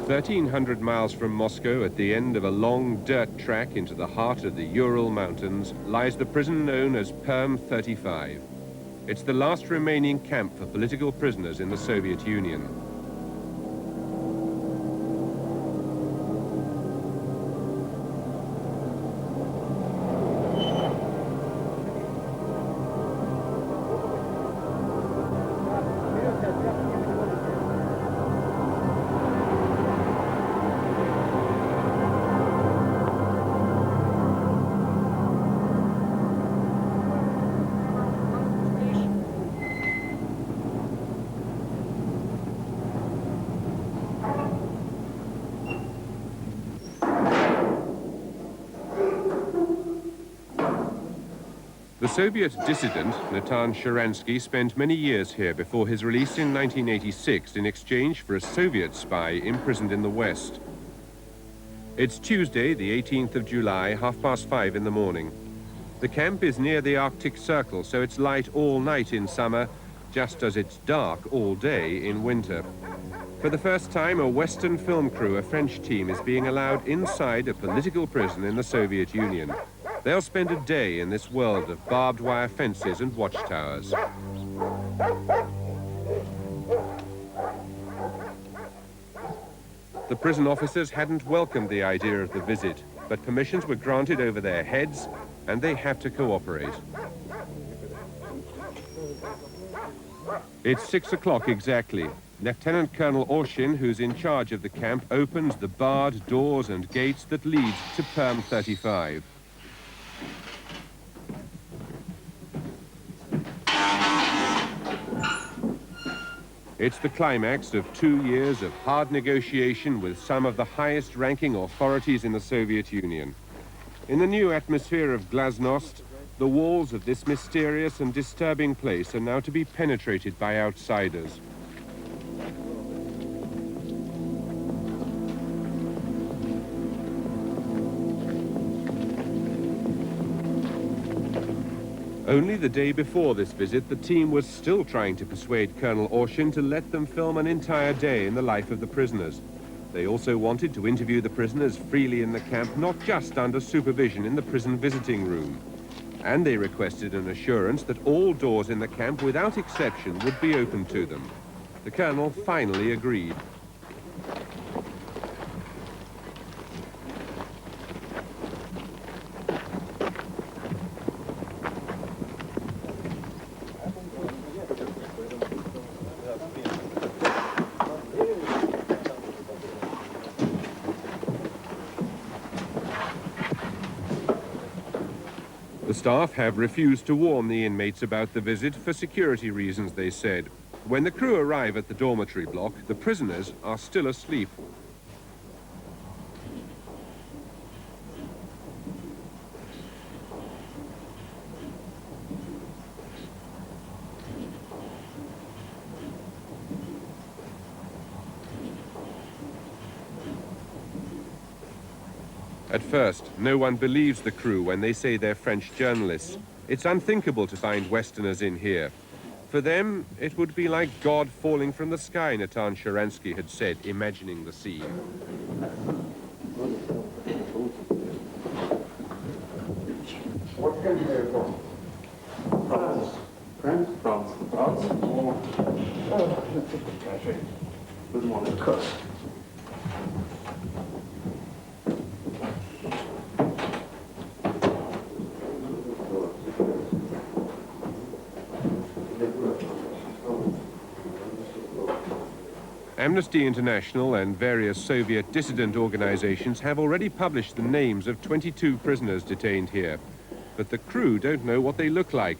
1,300 miles from Moscow, at the end of a long dirt track into the heart of the Ural Mountains, lies the prison known as Perm 35. It's the last remaining camp for political prisoners in the Soviet Union. The Soviet dissident, Natan Sharansky, spent many years here before his release in 1986 in exchange for a Soviet spy imprisoned in the West. It's Tuesday, the 18th of July, 5:30 in the morning. The camp is near the Arctic Circle, so it's light all night in summer, just as it's dark all day in winter. For the first time, a Western film crew, a French team, is being allowed inside a political prison in the Soviet Union. They'll spend a day in this world of barbed wire fences and watchtowers. The prison officers hadn't welcomed the idea of the visit, but permissions were granted over their heads, and they have to cooperate. It's 6 o'clock exactly. Lieutenant Colonel Orshin, who's in charge of the camp, opens the barred doors and gates that lead to Perm 35. It's the climax of 2 years of hard negotiation with some of the highest-ranking authorities in the Soviet Union. In the new atmosphere of glasnost, the walls of this mysterious and disturbing place are now to be penetrated by outsiders. Only the day before this visit, the team was still trying to persuade Colonel Orshin to let them film an entire day in the life of the prisoners. They also wanted to interview the prisoners freely in the camp, not just under supervision in the prison visiting room. And they requested an assurance that all doors in the camp, without exception, would be open to them. The colonel finally agreed. The staff have refused to warn the inmates about the visit for security reasons, they said. When the crew arrive at the dormitory block, the prisoners are still asleep. At first, no one believes the crew when they say they're French journalists. It's unthinkable to find Westerners in here. For them, it would be like God falling from the sky, Natan Sharansky had said, imagining the scene. What can you from? France. France? France. France? Oh, good morning. Amnesty International and various Soviet dissident organizations have already published the names of 22 prisoners detained here. But the crew don't know what they look like.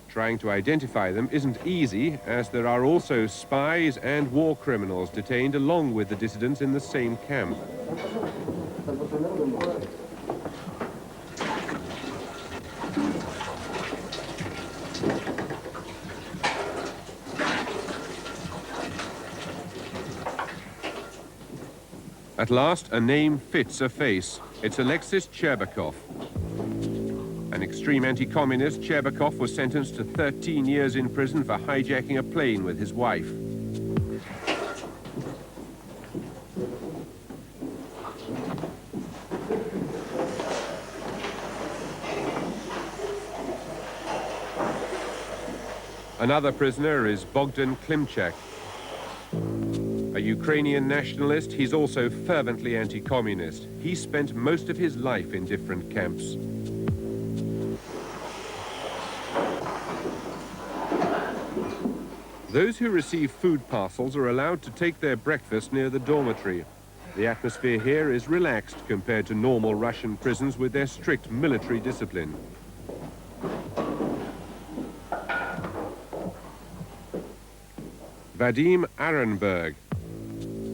Trying to identify them isn't easy, as there are also spies and war criminals detained along with the dissidents in the same camp. At last, a name fits a face. It's Alexis Cherbakov. An extreme anti-communist, Cherbakov was sentenced to 13 years in prison for hijacking a plane with his wife. Another prisoner is Bogdan Klимчак. A Ukrainian nationalist, he's also fervently anti-communist. He spent most of his life in different camps. Those who receive food parcels are allowed to take their breakfast near the dormitory. The atmosphere here is relaxed compared to normal Russian prisons with their strict military discipline. Vadim Arenberg.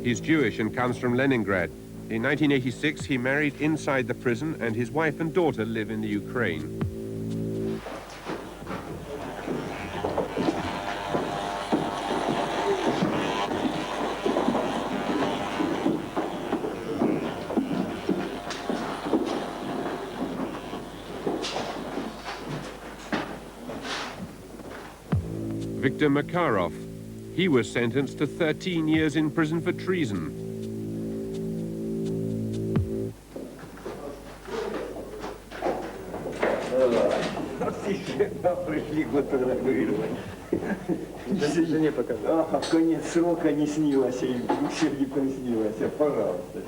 He's Jewish and comes from Leningrad. In 1986, he married inside the prison, and his wife and daughter live in the Ukraine. Viktor Makarov. He was sentenced to 13 years in prison for treason. Пришли фотографировать. Жене показал. Ага, конец срока не снилось, и еще не приснилось. Пожалуйста.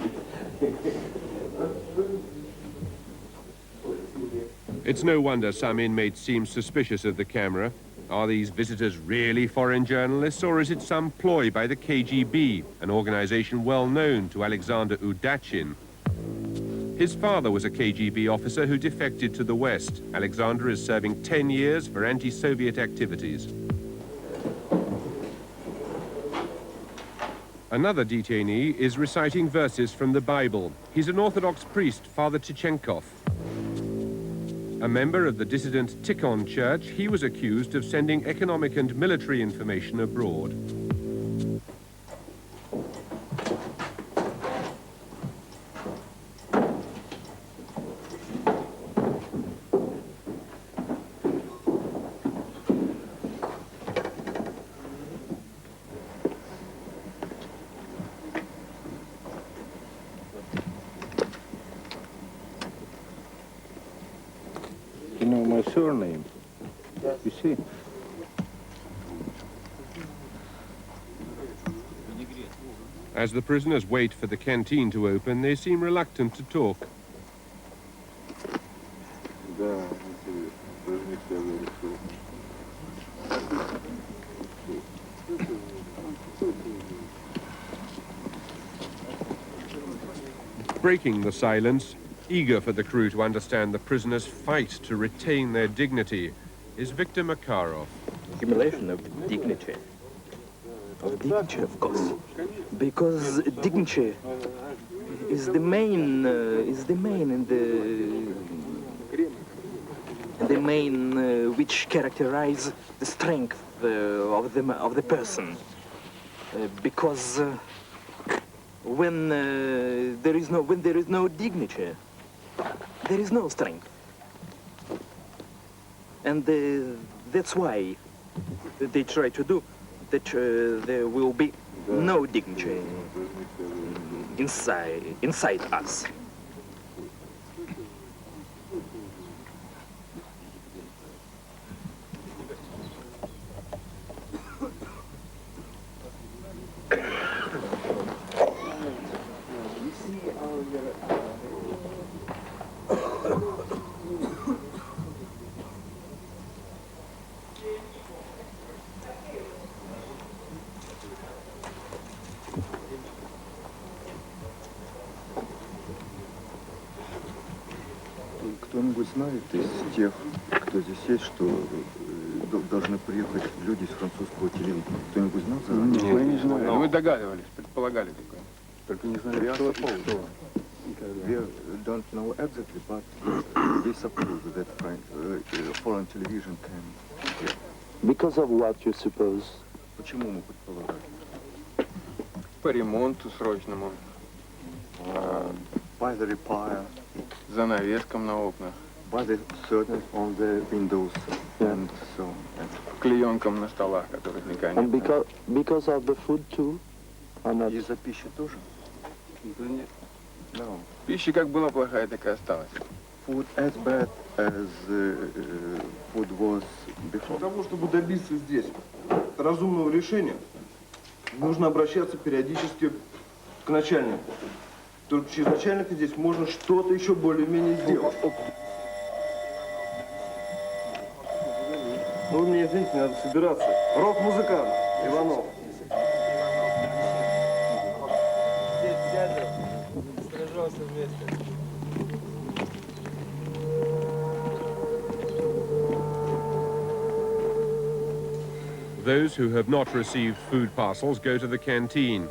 It's no wonder some inmates seem suspicious of the camera. Are these visitors really foreign journalists, or is it some ploy by the KGB, an organization well known to Alexander Udachin? His father was a KGB officer who defected to the West. Alexander is serving 10 years for anti-Soviet activities. Another detainee is reciting verses from the Bible. He's an Orthodox priest, Father Tichenkov. A member of the dissident Tikhon Church, he was accused of sending economic and military information abroad. You know my surname? You see? As the prisoners wait for the canteen to open, they seem reluctant to talk. Breaking the silence, eager for the crew to understand the prisoners' fight to retain their dignity, is Viktor Makarov. Accumulation of dignity. Of dignity, of course. Because dignity is the main which characterize the strength of the person. Because when there is no dignity, there is no strength. And that's why they try to do that there will be no dignity inside us. Кто-нибудь знает из тех, кто здесь есть, что должны приехать люди из французского телевидения? Кто-нибудь знал? Нет, мы не знаем. Мы догадывались, предполагали такое. Только не знали, кто это. We don't know exactly, but we suppose that foreign television can hear. Because of what you suppose? Почему мы предполагали? По ремонту срочному, By the repair, занавескам на окнах, by the curtains on the windows, and so on. клеенкам на столах, которых никогда And не было. because of the food too? Or not? Из-за пищи тоже? Да нет. No. Пища как была плохая, так и осталась. Food as bad as food was Для before. того, чтобы добиться здесь разумного решения, нужно обращаться периодически к начальнику. Только через начальника здесь можно что-то еще более-менее сделать. Ну, вы меня извините, надо собираться. Рок-музыкант Иванов. Those who have not received food parcels go to the canteen.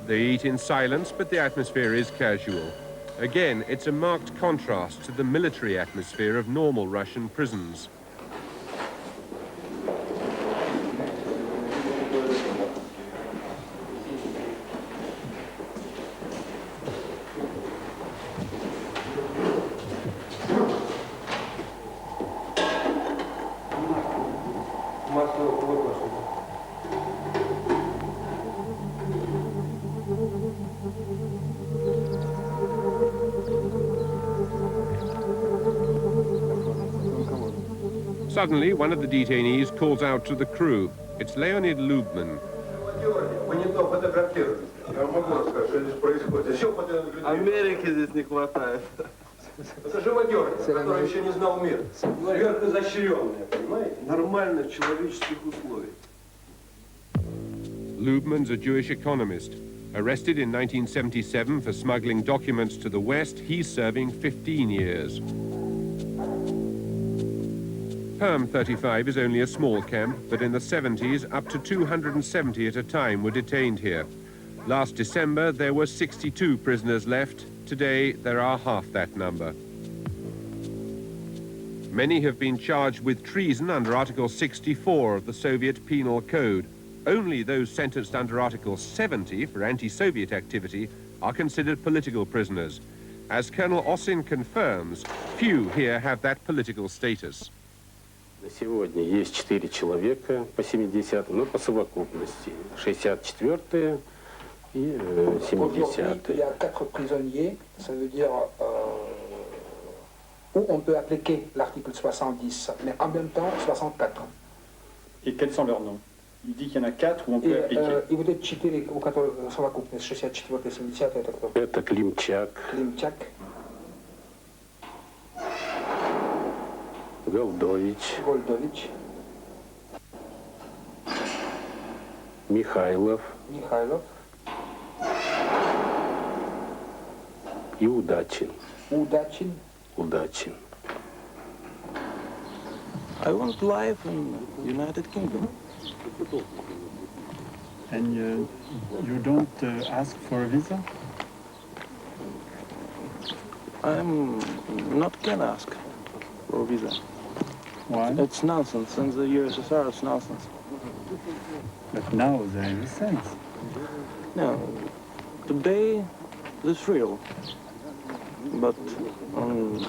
They eat in silence, but the atmosphere is casual. Again, it's a marked contrast to the military atmosphere of normal Russian prisons. Suddenly, one of the detainees calls out to the crew. It's Leonid Lubman. Америки здесь не хватает. Это живодеры, который еще не знал мир. Сверх изощренные, понимаете? Нормальных человеческих условий. Lubman's a Jewish economist. Arrested in 1977 for smuggling documents to the West, he's serving 15 years. Perm 35 is only a small camp, but in the 70s, up to 270 at a time were detained here. Last December, there were 62 prisoners left. Today, there are half that number. Many have been charged with treason under Article 64 of the Soviet Penal Code. Only those sentenced under Article 70 for anti-Soviet activity are considered political prisoners. As Colonel Osin confirms, few here have that political status. На сегодня есть 4 человека по 70-м, но по совокупности 64-е и 70-е. Il y a 4 prisonniers, ça veut dire où on peut appliquer l'article 70, mais en même temps 64. Et quels sont leurs noms? Il dit qu'il y en a 4 où on peut appliquer. И вот эти 4, у которых совокупность 64 и 70, это кто? Это Климчак, Климчак, Голдович, Михайлов и Удачин. I want life in United Kingdom. And you don't ask for a visa? I'm not can ask for a visa. Why? It's nonsense. In the USSR, it's nonsense. But now there is a sense. No, today it's real, but on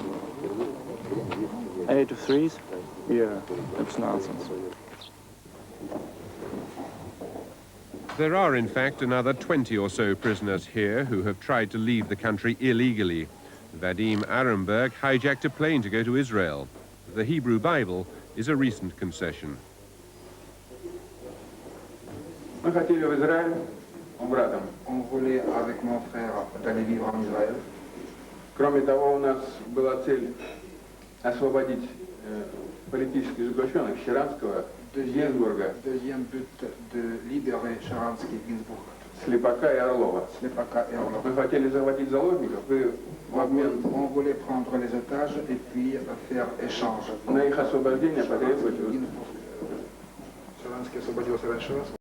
83s, yeah, it's nonsense. There are, in fact, another 20 or so prisoners here who have tried to leave the country illegally. Vadim Arenberg hijacked a plane to go to Israel. The Hebrew Bible is a recent concession. Мы хотели в Израиль с братом. on voulait avec mon frère d'aller vivre en Israël. Кроме того, у нас была цель освободить политических заключенных Щеранского, Гинзбурга, Deuxième but de libérer Sharansky, Ginsburg, Слепака и Орлова. Слепака et Orlov. Мы хотели захватить заложников и в обмен On voulait prendre les otages et puis faire échange. на их освобождение потребовать Sharansky освободился раньше раз.